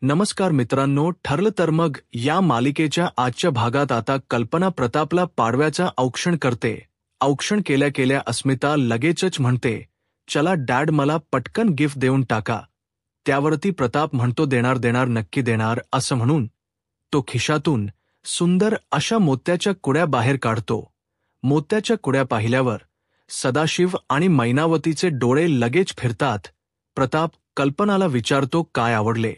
नमस्कार मित्रांनो, ठरलं तर मग या मालिकेच्या आजच्या भागात आता कल्पना प्रतापला पाडव्याचा औक्षण करते. औक्षण केल्या केल्या अस्मिता लगेचच म्हणते, चला डॅड मला पटकन गिफ्ट देऊन टाका. त्यावरती प्रताप म्हणतो देणार देणार नक्की देणार असं म्हणून तो खिशातून सुंदर अशा मोत्याच्या कुड्या बाहेर काढतो. मोत्याच्या कुड्या पाहिल्यावर सदाशिव आणि मैनावतीचे डोळे लगेच फिरतात. प्रताप कल्पनाला विचारतो काय आवडले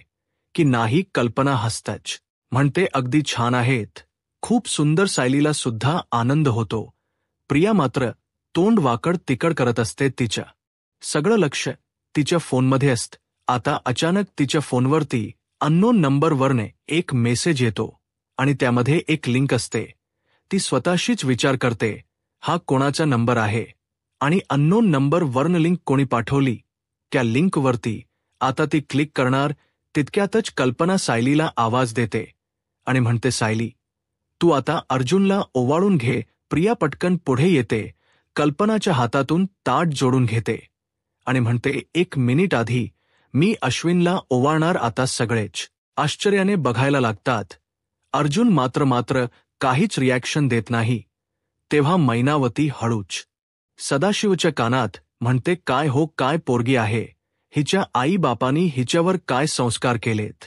की नाही. कल्पना हसतच म्हणते अगदी छान आहेत, खूप सुंदर. सायलीला सुद्धा आनंद होतो. प्रिया मात्र तोंड वाकड तिकड करत असते. तिच्या सगळं लक्ष तिच्या फोनमध्ये असतं. आता अचानक तिच्या फोनवरती अननोन नंबरवरने एक मेसेज येतो आणि त्यामध्ये एक लिंक असते. ती स्वतःशीच विचार करते, हा कोणाचा नंबर आहे आणि अननोन नंबरवरनं लिंक कोणी पाठवली. त्या लिंकवरती आता ती क्लिक करणार. तितक्यातच कल्पना सायलीला आवाज देते आणि म्हणते, सायली तू आता अर्जुनला ओवाळून घे. प्रिया पटकन पुढे येते, कल्पनाच्या हातातून ताट जोडून घेते आणि म्हणते, एक मिनिट आधी मी अश्विनला ओवाळणार. आता सगळेच आश्चर्याने बघायला लागतात. अर्जुन मात्र काहीच रिॲक्शन देत नाही. तेव्हा मैनावती हळूच सदाशिवच्या कानात म्हणते, काय हो, काय पोरगी आहे, हिच्या आई-बापांनी हिच्यावर काय संस्कार केलेत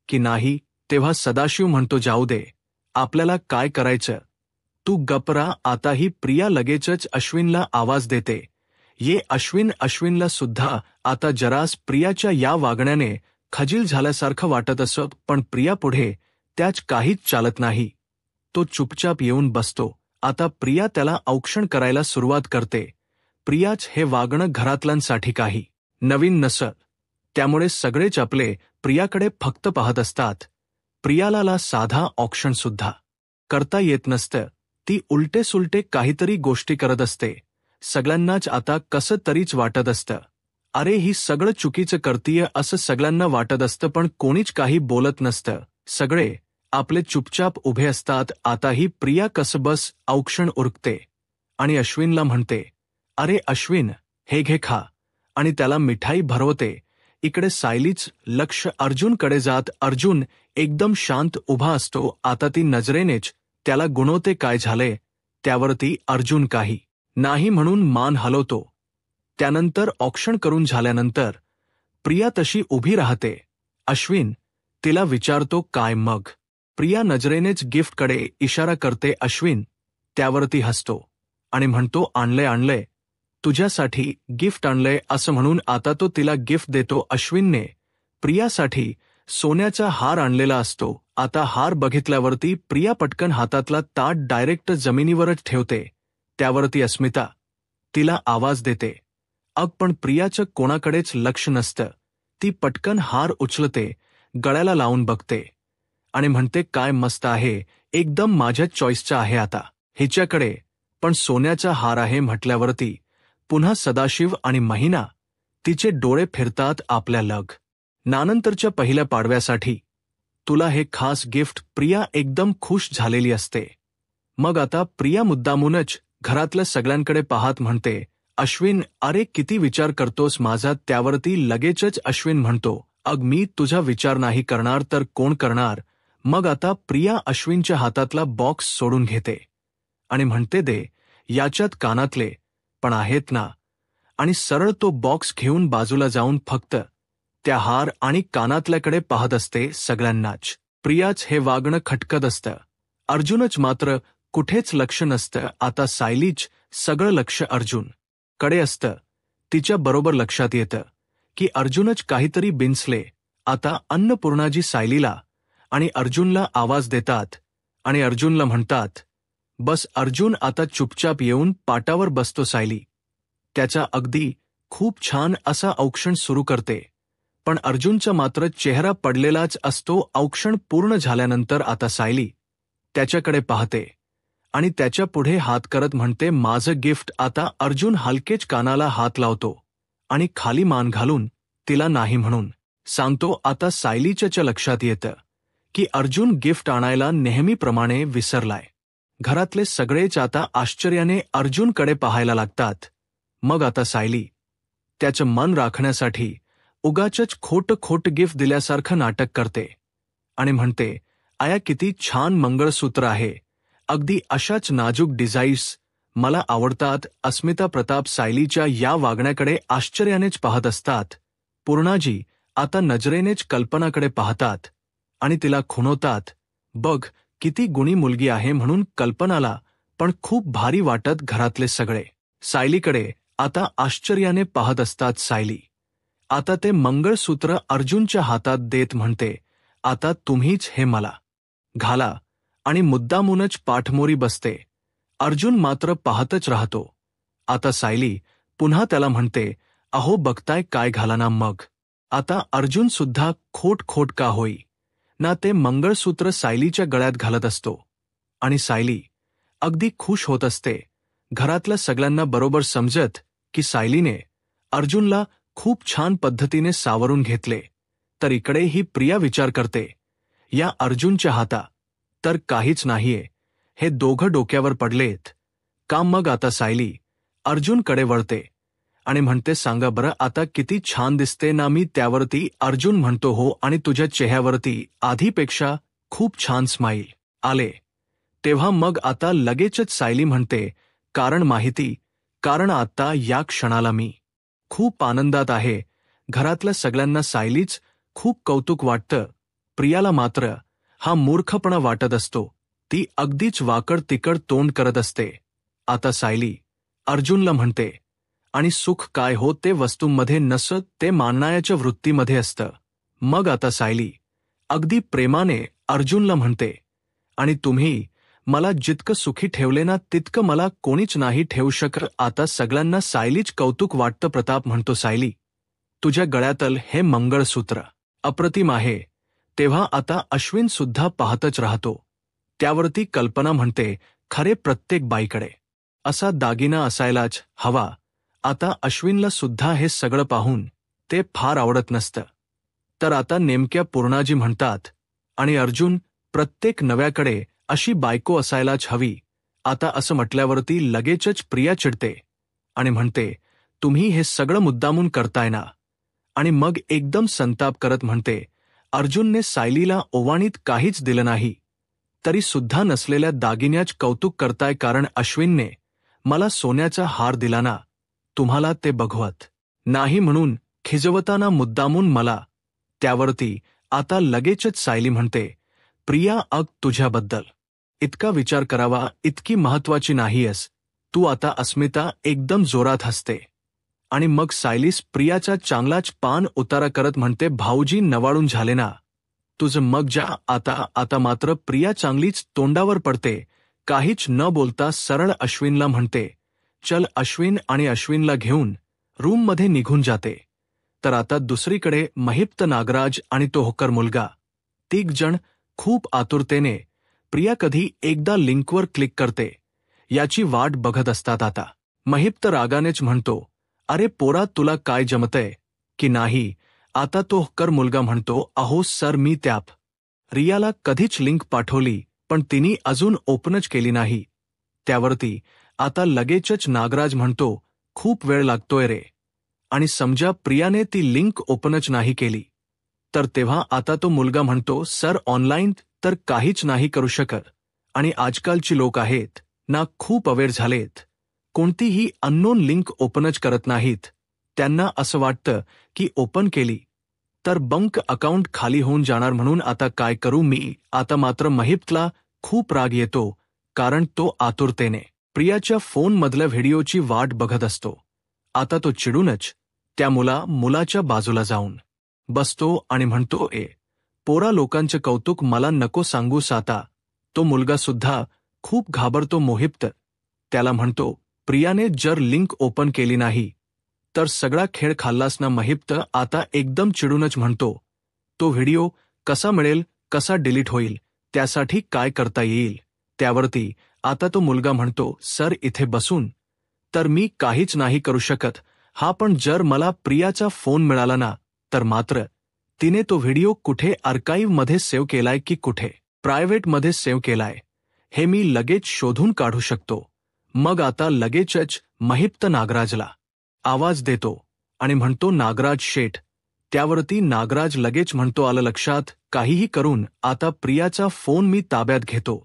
की नाही. तेव्हा सदाशिव म्हणतो, जाऊ दे, आपल्याला काय करायचं, तू गपरा. आता ही प्रिया लगेचच अश्विनला आवाज देते, ये अश्विन. अश्विनला सुद्धा आता जरास प्रियाच्या या वागण्याने खजील झाल्यासारखं वाटत असत, पण प्रिया पुढे त्याच काहीच चालत नाही. तो चुपचाप येऊन बसतो. आता प्रिया त्याला औक्षण करायला सुरुवात करते. प्रियाच हे वागणं घरातल्यांसाठी काही नवीन नसत, त्यामुळे सगळेच आपले प्रियाकडे फक्त पाहत असतात. प्रियाला साधा औक्षण सुद्धा करता येत नसतं. ती उलटे सुलटे काहीतरी गोष्टी करत असते. सगळ्यांनाच आता कसं तरीच वाटत असतं, अरे ही सगळं चुकीचं करतीये असं सगळ्यांना वाटत असतं, पण कोणीच काही बोलत नसतं. सगळे आपले चुपचाप उभे असतात. आता ही प्रिया कसबस औक्षण उरकते आणि अश्विनला म्हणते, अरे अश्विन हे घे खा, आणि त्याला मिठाई भरवते. इकडे सायलीच लक्ष अर्जुनकडे जात. अर्जुन एकदम शांत उभा असतो. आता ती नजरेनेच त्याला गुणवते, काय झाले. त्यावरती अर्जुन काही नाही म्हणून मान हलवतो. त्यानंतर औक्षण करून झाल्यानंतर प्रिया तशी उभी राहते. अश्विन तिला विचारतो, काय मग. प्रिया नजरेनेच गिफ्टकडे इशारा करते. अश्विन त्यावरती हसतो आणि म्हणतो, आणलंय तुझ्यासाठी गिफ्ट आणलंय असं म्हणून आता तो तिला गिफ्ट देतो. अश्विनने प्रियासाठी सोन्याचा हार आणलेला असतो. आता हार बघितल्यावरती प्रिया पटकन हातातला ताट डायरेक्ट जमिनीवरच ठेवते. त्यावरती अस्मिता तिला आवाज देते. पण प्रियाचं कोणाकडेच लक्ष नसतं. ती पटकन हार उचलते, गळ्याला लावून बघते आणि म्हणते, काय मस्त आहे, एकदम माझ्या चॉईसचा आहे आता हिच्याकडे. पण सोन्याचा हार आहे म्हटल्यावरती पुन्हा सदाशिव आणि महिना तिचे डोळे फिरतात आपल्या नानंतरच्या पहिल्या पाडव्यासाठी तुला हे खास गिफ्ट. प्रिया एकदम खुश झालेली असते. मग आता प्रिया मुद्दामूनच घरातल्या सगळ्यांकडे पाहत म्हणते, अश्विन अरे किती विचार करतोस माझा. त्यावरती लगेचच अश्विन म्हणतो, मी तुझा विचार नाही करणार तर कोण करणार. मग आता प्रिया अश्विनच्या हातातला बॉक्स सोडून घेते आणि म्हणते, दे, याच्यात कानातले पण आहेत ना. आणि सरळ तो बॉक्स घेऊन बाजूला जाऊन फक्त त्या हार आणि कानातल्याकडे पाहत असते. सगळ्यांनाच प्रियाच हे वागणं खटकत असतं. अर्जुनच मात्र कुठेच लक्ष नसतं. आता सायलीच सगळं लक्ष अर्जुन कडे असतं. तिच्या बरोबर लक्षात येतं की अर्जुनच काहीतरी बिनसले. आता अन्नपूर्णाजी सायलीला आणि अर्जुनला आवाज देतात आणि अर्जुनला म्हणतात, बस. अर्जुन आता चुपचाप येऊन पाटावर बसतो. सायली त्याचा अगदी खूप छान असा औक्षण सुरू करते, पण अर्जुनचा मात्र चेहरा पडलेलाच असतो. औक्षण पूर्ण झाल्यानंतर आता सायली त्याच्याकडे पाहते आणि त्याच्या पुढे हात करत म्हणते, माझं गिफ्ट. आता अर्जुन हलकेच कानाला हात लावतो आणि खाली मान घालून तिला नाही म्हणून सांगतो. आता सायलीच्या लक्षात येतं की अर्जुन गिफ्ट आणायला नेहमीप्रमाणे विसरलाय. घरातले सगळेच आता आश्चर्याने अर्जुनकडे पाहायला लागतात. मग आता सायली त्याचं मन राखण्यासाठी उगाचच खोट गिफ्ट दिल्यासारखं नाटक करते आणि म्हणते, आया किती छान मंगळसूत्र आहे, अगदी अशाच नाजूक डिझाईन्स मला आवडतात. अस्मिता प्रताप सायलीच्या या वागण्याकडे आश्चर्यानेच पाहत असतात. पूर्णाजी आता नजरेनेच कल्पनाकडे पाहतात आणि तिला खुणवतात. बघ किती गुणी मुलगी आहे म्हणून कल्पनाला पण खूप भारी वाटत घरातले सगळे. सायलीकडे आता आश्चर्याने पाहत असतात. सायली आता ते मंगळसूत्र अर्जुनच्या हातात देत म्हणते, आता तुम्हीच हे मला घाला आणि मुद्दामूनच पाठमोरी बसते. अर्जुन मात्र पाहतच राहतो. आता सायली पुन्हा त्याला म्हणते, अहो बघताय काय घाला ना मग. आता अर्जुन सुद्धा खोट का होई ना ते मंगळसूत्र सायलीच्या गळ्यात घालत असतो आणि सायली अगदी खुश होत असते. घरातल्या सगळ्यांना बरोबर समजत की सायलीने अर्जुनला खूप छान पद्धतीने सावरून घेतले. तर इकडे ही प्रिया विचार करते, या अर्जुनच्या हाता तर काहीच नाहीये, हे दोघं डोक्यावर पडलेत का. मग आता सायली अर्जुनकडे वळते आणि म्हणते, सांगा बरं आता किती छान दिसते ना मी. त्यावरती अर्जुन म्हणतो, हो आणि तुझ्या चेहऱ्यावरती आधीपेक्षा खूप छान स्माईल आले. तेव्हा मग आता लगेचच सायली म्हणते, कारण आता या क्षणाला मी खूप आनंदात आहे. घरातल्या सगळ्यांना सायलीच खूप कौतुक वाटतं. प्रियाला मात्र हा मूर्खपणा वाटत असतो. ती अगदीच वाकड तिकड तोंड करत असते. आता सायली अर्जुनला म्हणते, आणि सुख काय हो ते वस्तूंमध्ये नसत, ते मानण्याच्या वृत्तीमध्ये असतं. मग आता सायली अगदी प्रेमाने अर्जुनला म्हणते, आणि तुम्ही मला जितकं सुखी ठेवले ना तितकं मला कोणीच नाही ठेवू शकत. आता सगळ्यांना सायलीच कौतुक वाटतं. प्रताप म्हणतो, सायली तुझ्या गळ्यातल हे मंगळसूत्र अप्रतिम आहे. तेव्हा आता अश्विन सुद्धा पाहतच राहतो. त्यावरती कल्पना म्हणते, खरे प्रत्येक बाईकडे असा दागिना असायलाच हवा. आता अश्विनला सुद्धा हे सगळं पाहून ते फार आवडत नसतं. तर आता नेमक्या पूर्णाजी म्हणतात, आणि अर्जुन प्रत्येक नव्याकडे अशी बायको असायलाच हवी. आता असं म्हटल्यावरती लगेचच प्रिया चिडते आणि म्हणते, तुम्ही हे सगळं मुद्दामून करताय ना. आणि मग एकदम संताप करत म्हणते, अर्जुनने सायलीला ओवाणीत काहीच दिलं नाही तरी सुद्धा नसलेल्या दागिन्याच कौतुक करताय, कारण अश्विनने मला सोन्याचा हार दिला ना, तुम्हाला ते बघवत नाही म्हणून खिजवताना मुद्दामून मला. त्यावरती आता लगेचच सायली म्हणते, प्रिया तुझ्याबद्दल इतका विचार करावा इतकी महत्वाची नाहीयस तू. आता अस्मिता एकदम जोरात हसते आणि मग सायलीस प्रियाचा चांगलाच पान उतारा करत म्हणते, भाऊजी नवाळून झाले ना तुझं, मग जा आता मात्र प्रिया चांगलीच तोंडावर पडते. काहीच न बोलता सरळ अश्विनला म्हणते, चल अश्विन, आणि अश्विनला घेऊन रूममध्ये निघून जाते. तर आता दुसरीकडे महिप्त, नागराज आणि तो होकर मुलगा तिघ जण खूप आतुरतेने प्रिया कधी एकदा लिंकवर क्लिक करते याची वाट बघत असतात. आता महिप्त रागानेच म्हणतो, अरे पोरा तुला काय जमतंय की नाही. आता तो होकर मुलगा म्हणतो, अहो सर मी त्याप रियाला कधीच लिंक पाठवली पण तिने अजून ओपनच केली नाही. त्यावरती आता लगेचच नागराज म्हणतो, खूप वेळ लागतोय रे, आणि समजा प्रियाने ती लिंक ओपनच नाही केली तर. तेव्हा आता तो मुलगा म्हणतो, सर ऑनलाईन तर काहीच नाही करू शकत, आणि आजकालची लोक आहेत ना खूप अवेअर झालेत, कोणतीही अननोन लिंक ओपनच करत नाहीत. त्यांना असं वाटतं की ओपन केली तर बंक अकाउंट खाली होऊन जाणार, म्हणून आता काय करू मी. आता मात्र महिप्तला खूप राग येतो, कारण तो आतुरतेने प्रियाच्या फोनमधल्या व्हिडिओची वाट बघत असतो. आता तो चिडूनच त्या मुलाच्या बाजूला जाऊन बसतो आणि म्हणतो, पोरा लोकांचे कौतुक मला नको सांगूस. आता तो मुलगा सुद्धा खूप घाबरतो. मोहिप्त त्याला म्हणतो, प्रियाने जर लिंक ओपन केली नाही तर सगळा खेळ खाल्लास ना. महिप्त आता एकदम चिडूनच म्हणतो, तो व्हिडिओ कसा मिळेल, कसा डिलीट होईल, त्यासाठी काय करता येईल. त्यावरती आता तो मुलगा म्हणतो, सर इथे बसून तर मी काहीच नाही करू शकत. हा पण जर मला प्रियाचा फोन मिळाला ना तर मात्र तिने तो व्हिडिओ कुठे आर्काईव्हमध्ये सेव्ह केलाय की कुठे प्रायव्हेटमध्ये सेव्ह केलाय हे मी लगेच शोधून काढू शकतो. मग आता लगेचच महिप्त नागराजला आवाज देतो आणि म्हणतो, नागराज शेठ त्यावरती नागराज लगेच म्हणतो, आलं लक्षात, काहीही करून आता प्रियाचा फोन मी ताब्यात घेतो.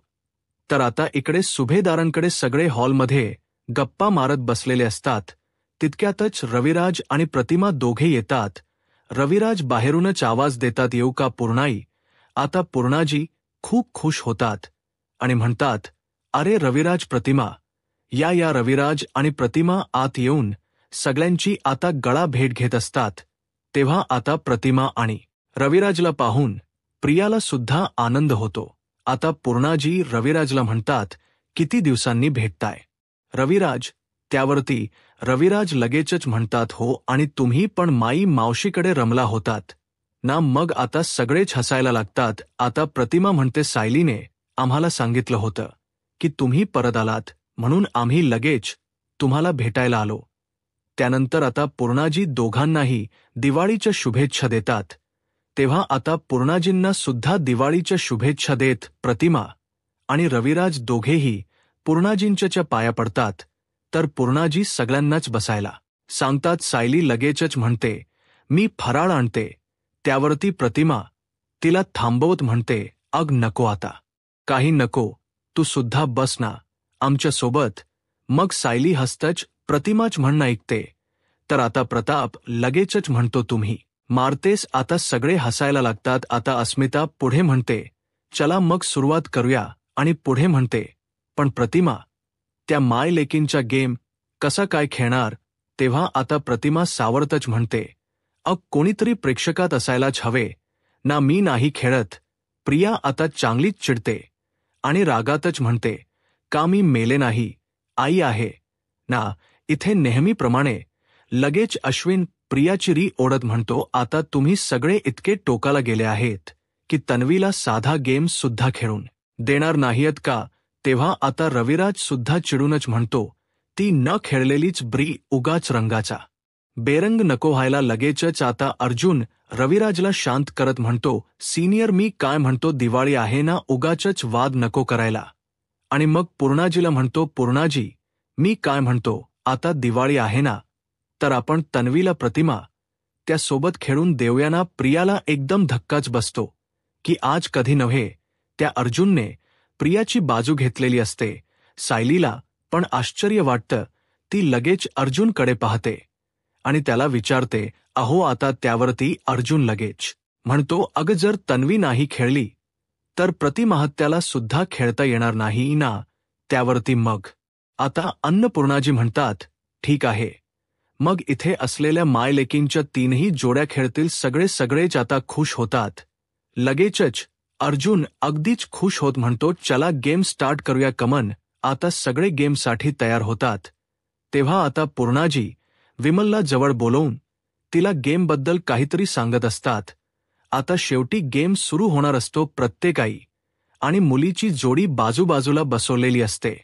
तर आता इकडे सुभेदारांकडे सगळे हॉलमध्ये गप्पा मारत बसलेले असतात. तितक्यातच रविराज आणि प्रतिमा दोघे येतात. रविराज बाहेरूनच आवाज देतात, येऊ का पूर्णाई. आता पूर्णाजी खूप खुश होतात आणि म्हणतात, अरे रविराज, प्रतिमा, या रविराज आणि प्रतिमा आत येऊन सगळ्यांची आता गळा भेट घेत असतात. तेव्हा आता प्रतिमा आणि रविराजला पाहून प्रियाला सुद्धा आनंद होतो. आता पूर्णाजी रविराजला म्हणतात, किती दिवसांनी भेटताय रविराज. त्यावरती रविराज लगेचच म्हणतात, हो, आणि तुम्ही पण माई मावशीकडे रमला होतात ना. मग आता सगळेच हसायला लागतात. आता प्रतिमा म्हणते, सायलीने आम्हाला सांगितलं होतं की तुम्ही परत आलात म्हणून आम्ही लगेच तुम्हाला भेटायला आलो. त्यानंतर आता पूर्णाजी दोघांनाही दिवाळीच्या शुभेच्छा देतात. तेव्हा आता पूर्णाजींना सुद्धा दिवाळीच्या शुभेच्छा देत प्रतिमा आणि रविराज दोघेही पूर्णाजींच्या पाया पडतात. तर पूर्णाजी सगळ्यांनाच बसायला सांगतात. सायली लगेचच म्हणते, मी फराळ आणते. त्यावरती प्रतिमा तिला थांबवत म्हणते, अग नको, आता काही नको, तू सुद्धा बस ना आमच्यासोबत. मग सायली हसतच प्रतिमाच म्हणणं ऐकते. तर आता प्रताप लगेचच म्हणतो, तुम्ही मारतेस. आता सगळे हसायला लागतात. आता अस्मिता पुढे म्हणते, चला मग सुरुवात करूया. आणि पुढे म्हणते, पण प्रतिमा, त्या माय लेकींचा गेम कसा काय खेळणार. तेव्हा आता प्रतिमा सावरतच म्हणते, कोणीतरी प्रेक्षकात असायलाच हवे ना, मी नाही खेळत. प्रिया आता चांगलीच चिडते आणि रागातच म्हणते, का मी मेले नाही, आई आहे ना इथे नेहमीप्रमाणे. लगेच अश्विन प्रियाची री ओढत म्हणतो, आता तुम्ही सगळे इतके टोकाला गेले आहेत की तन्वीला साधा गेम सुद्धा खेळून देणार नाहीत का. तेव्हा आता रविराज सुद्धा चिडूनच म्हणतो, ती न खेळलेलीच ब्री, उगाच रंगाचा बेरंग नको व्हायला. लगेचच आता अर्जुन रविराजला शांत करत म्हणतो, सिनियर, मी काय म्हणतो, दिवाळी आहे ना, उगाचच वाद नको करायला. आणि मग पूर्णाजीला म्हणतो, पूर्णाजी, मी काय म्हणतो, आता दिवाळी आहे ना, तर आपण तन्वीला प्रतिमा त्यासोबत खेळून देऊया ना. प्रियाला एकदम धक्काच बसतो की आज कधी नव्हे त्या अर्जुनने प्रियाची बाजू घेतलेली असते. सायलीला पण आश्चर्य वाटतं. ती लगेच अर्जुनकडे पाहते आणि त्याला विचारते, अहो आता. त्यावरती अर्जुन लगेच म्हणतो, अगं जर तन्वी नाही खेळली तर प्रतिमाहत्याला सुद्धा खेळता येणार नाही ना. त्यावरती मग आता अन्नपूर्णाजी म्हणतात, ठीक आहे, मग इथे असलेल्या मायलेकींच्या तीनही जोड्या खेळतील. सगळेच आता खुश होतात. लगेचच अर्जुन अगदीच खुश होत म्हणतो, चला गेम स्टार्ट करूया. कमन. आता सगळे गेमसाठी तयार होतात. तेव्हा आता पूर्णाजी विमलला जवळ बोलवून तिला गेमबद्दल काहीतरी सांगत असतात. आता शेवटी गेम सुरू होणार असतो. प्रत्येक आई आणि मुलीची जोडी बाजूबाजूला बसवलेली असते.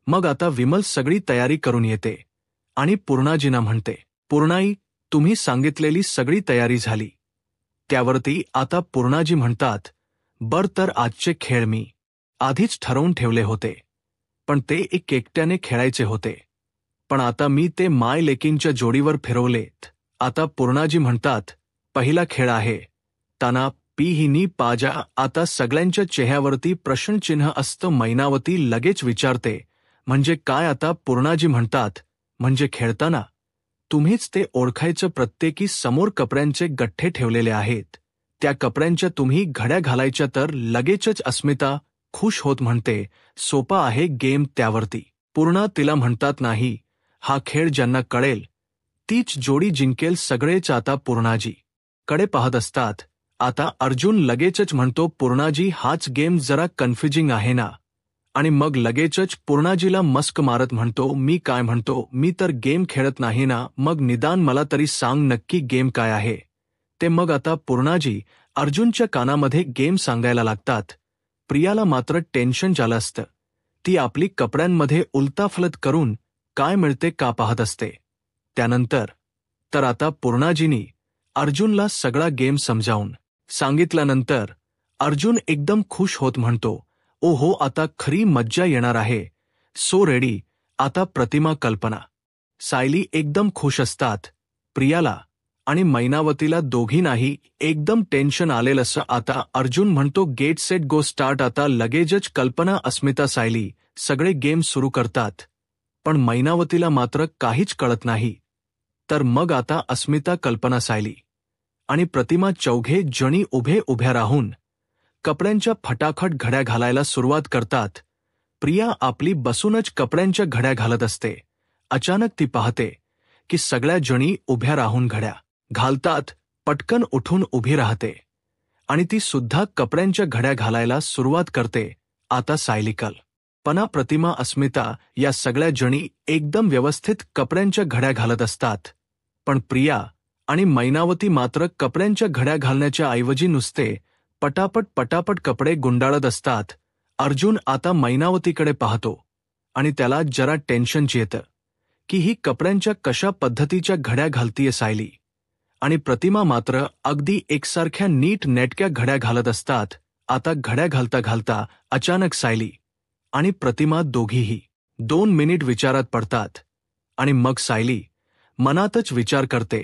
मग आता विमल सगळी तयारी करून येते आणि पूर्णाजींना म्हणते, पूर्णाई, तुम्ही सांगितलेली सगळी तयारी झाली. त्यावरती आता पूर्णाजी म्हणतात, बर, तर आजचे खेळ मी आधीच ठरवून ठेवले होते, पण ते एकट्याने खेळायचे होते. पण आता मी ते माय लेकींच्या जोडीवर फिरवलेत. आता पूर्णाजी म्हणतात, पहिला खेळ आहे ताना पीहिनी पाजा. आता सगळ्यांच्या चेहऱ्यावरती प्रश्नचिन्ह असतं. मैनावती लगेच विचारते, म्हणजे काय. आता पूर्णाजी म्हणतात, म्हणजे खेळताना तुम्हीच ते ओळखायचं. प्रत्येकी समोर कपड्यांचे गठ्ठे ठेवलेले आहेत. त्या कपड्यांच्या तुम्ही घड्या घालायच्या. तर लगेचच अस्मिता खुश होत म्हणते, सोपा आहे गेम. त्यावरती पूर्णा तिला म्हणतात, नाही, हा खेळ ज्यांना कळेल तीच जोडी जिंकेल. सगळेच आता पूर्णाजी कडे पाहत असतात. आता अर्जुन लगेचच म्हणतो, पूर्णाजी, हाच गेम जरा कन्फ्युजिंग आहे ना. आणि मग लगेचच पूर्णाजीला मस्क मारत म्हणतो, मी काय म्हणतो, मी तर गेम खेळत नाही ना. मग निदान मला तरी सांग नक्की गेम काय आहे ते. मग आता पूर्णाजी अर्जुनच्या कानामध्ये गेम सांगायला लागतात. प्रियाला मात्र टेन्शन झालं असतं. ती आपली कपड्यांमध्ये उलताफलत करून काय मिळते का पाहत असते. त्यानंतर तर आता पूर्णाजीनी अर्जुनला सगळा गेम समजावून सांगितल्यानंतर अर्जुन एकदम खुश होत म्हणतो, ओहो, आता खरी मज्जा येणार आहे. So ready. आता प्रतिमा, कल्पना, सायली एकदम खुश असतात. प्रियाला आणि मैनावतीला दोघींनाही एकदम टेन्शन आलेलं. आता अर्जुन म्हणतो गेट सेट गो स्टार्ट. आता लगेचच कल्पना, अस्मिता, सायली सगळे गेम सुरू करतात. पण मैनावतीला मात्र काहीच कळत नाही. तर मग आता अस्मिता, कल्पना, सायली आणि प्रतिमा चौघे जणी उभ्या राहून कपड्यांच्या फटाफट घड्या घालायला सुरुवात करतात. प्रिया आपली बसूनच कपड्यांच्या घड्या घालत असते. अचानक ती पाहते की सगळ्या जणी उभ्या राहून घड्या घालतात. पटकन उठून उभी राहते आणि ती सुद्धा कपड्यांच्या घड्या घालायला सुरुवात करते. आता सायली, कल्पना, प्रतिमा, अस्मिता या सगळ्या जणी एकदम व्यवस्थित कपड्यांच्या घड्या घालत असतात. पण प्रिया आणि मैनावती मात्र कपड्यांच्या घड्या घालण्याच्या ऐवजी नुसते पटापट कपडे गुंडाळत असतात. अर्जुन आता मैनावतीकडे पाहतो आणि त्याला जरा टेन्शन येतं की ही कपड्यांच्या कशा पद्धतीच्या घड्या घालतीये. सायली आणि प्रतिमा मात्र अगदी एकसारख्या नीट नेटक्या घड्या घालत असतात. आता घड्या घालता घालता अचानक सायली आणि प्रतिमा दोघीही 2 मिनिट विचारात पडतात. आणि मग सायली मनातच विचार करते,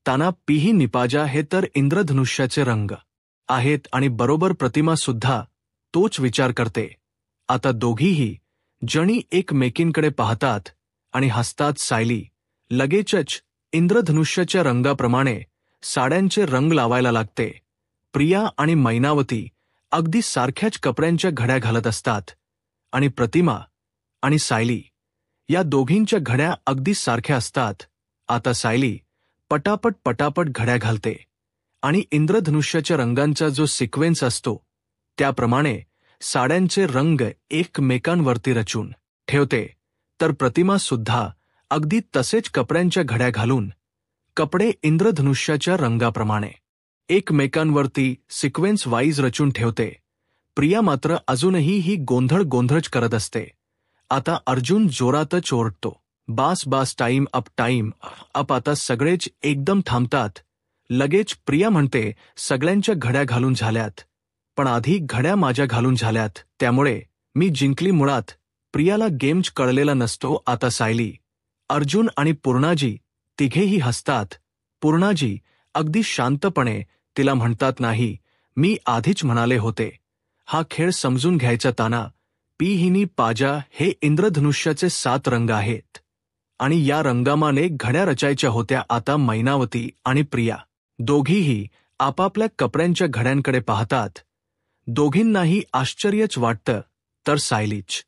ताना पीही निपाजा हे तर इंद्रधनुष्याचे रंग आहेत. आणि बरोबर प्रतिमा सुद्धा तोच विचार करते. आता दोघीही जणी एकमेकींकडे पाहतात आणि हसतात. सायली लगेचच इंद्रधनुष्याच्या रंगाप्रमाणे साड्यांचे रंग लावायला लागते. प्रिया आणि मैनावती अगदी सारख्याच कपड्यांच्या घड्या घालत असतात. आणि प्रतिमा आणि सायली या दोघींच्या घड्या अगदी सारख्या असतात. आता सायली पटापट घड्या घालते आणि इंद्रधनुष्याच्या रंगांचा जो सिक्वेन्स असतो त्याप्रमाणे साड्यांचे रंग एकमेकांवरती रचून ठेवते. तर प्रतिमा सुद्धा अगदी तसेच कपड्यांच्या घड्या घालून कपडे इंद्रधनुष्याच्या रंगाप्रमाणे एकमेकांवरती सिक्वेन्स वाईज रचून ठेवते. प्रिया मात्र अजूनही ही गोंधळच करत असते. आता अर्जुन जोरातच ओरडतो, बास टाइम अप. आता सगळेच एकदम थांबतात. लगेच प्रिया म्हणते, सगळ्यांच्या घड्या घालून झाल्यात, पण आधी घड्या माझ्या घालून झाल्यात, त्यामुळे मी जिंकली. मुळात प्रियाला गेम्स कळलेला नसतो. आता सायली, अर्जुन आणि पूर्णाजी तिघेही हसतात. पूर्णाजी अगदी शांतपणे तिला म्हणतात, नाही, मी आधीच म्हणाले होते, हा खेळ समजून घ्यायचा. ताना पीहिनी पाजा हे इंद्रधनुष्याचे 7 रंग आहेत आणि या रंगामाने घड्या रचायच्या होत्या. आता मैनावती आणि प्रिया दोघीही आपापल्या कपड्यांच्या घड्यांकडे पाहतात. दोघींनाही आश्चर्यच वाटतं. तर सायलीच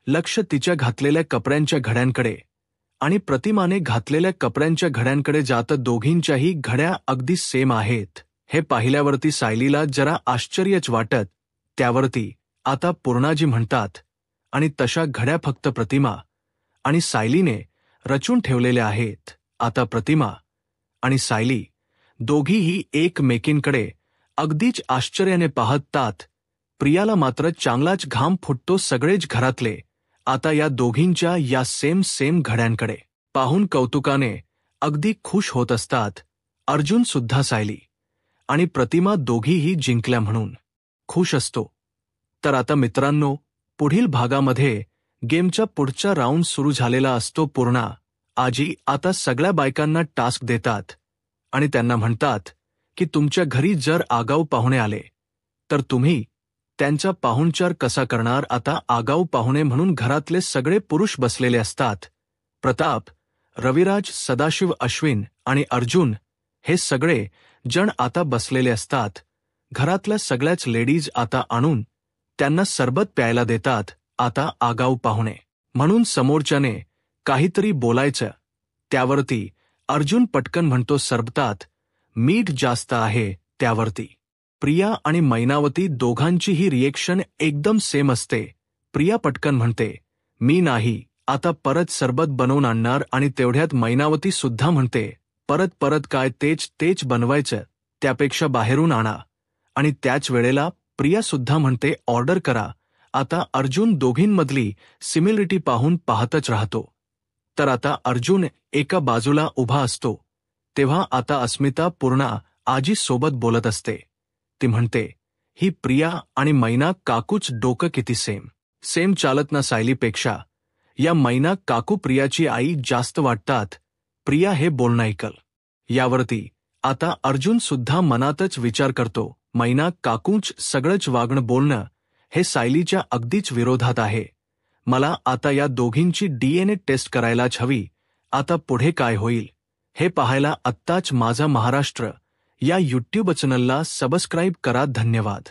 लक्ष तिच्या घातलेल्या कपड्यांच्या घड्यांकडे आणि प्रतिमाने घातलेल्या कपड्यांच्या घड्यांकडे जातं. दोघींच्याही घड्या अगदी सेम आहेत हे पाहिल्यावरती सायलीला जरा आश्चर्यच वाटत. त्यावरती आता पूर्णाजी म्हणतात, आणि तशा घड्या फक्त प्रतिमा आणि सायलीने रचून ठेवलेल्या आहेत. आता प्रतिमा आणि सायली दोघीही एकमेकींकडे अगदीच आश्चर्याने पाहतात. प्रियाला मात्र चांगलाच घाम फुटतो. सगळेच घरातले आता या दोघींच्या या सेम घड्यांकडे पाहून कौतुकाने अगदी खुश होत असतात. अर्जुन सुद्धा सायली आणि प्रतिमा दोघीही जिंकल्या म्हणून खुश असतो. तर आता मित्रांनो, पुढील भागामध्ये गेमचा पुढचा राऊंड सुरू झालेला असतो. पूर्णा आजी आता सगळ्या बायकांना टास्क देतात आणि त्यांना म्हणतात की तुमच्या घरी जर आगाऊ पाहुणे आले तर तुम्ही त्यांचा पाहुणचार कसा करणार. आता आगाऊ पाहुणे म्हणून घरातले सगळे पुरुष बसलेले असतात. प्रताप, रविराज, सदाशिव, अश्विन आणि अर्जुन हे सगळे जण आता बसलेले असतात. घरातल्या सगळ्याच लेडीज आता आणून त्यांना सरबत प्यायला देतात. आता आगाऊ पाहुणे म्हणून समोरच्याने काहीतरी बोलायचं. त्यावरती अर्जुन पटकन म्हणतो, सरबतात मीठ जास्त आहे. त्यावरती प्रिया आणि मैनावती दोघांचीही रिएक्शन एकदम सेम असते. प्रिया पटकन म्हणते, मी नाही, आता परत सरबत बनवून आणणार. आणि तेवढ्यात मैनावती सुद्धा म्हणते, परत काय, तेच बनवायचं, त्यापेक्षा बाहेरून आणा. आणि त्याच वेळेला प्रिया सुद्धा म्हणते, ऑर्डर करा. आता अर्जुन दोघींमधली सिमिलरिटी पाहून पाहतच राहतो. तर आता अर्जुन एका बाजूला उभा असतो. तेव्हा आता अस्मिता पूर्णा आजी सोबत बोलत असते. ती म्हणते, ही प्रिया आणि मैना काकूच डोकं किती सेम चालत ना. सायलीपेक्षा या मैना काकू प्रियाची आई जास्त वाटतात. प्रिया हे बोलणं ऐकल. यावरती आता अर्जुन सुद्धा मनातच विचार करतो, मैना काकूंच सगळंच वागणं बोलणं हे सायलीच्या अगदीच विरोधात आहे. मला आता या दोघींची DNA टेस्ट करायलाच हवी. आता पुढे काय होईल हे पाहायला आत्ताच माझा महाराष्ट्र या यूट्यूब चॅनलला सबस्क्राईब करा. धन्यवाद.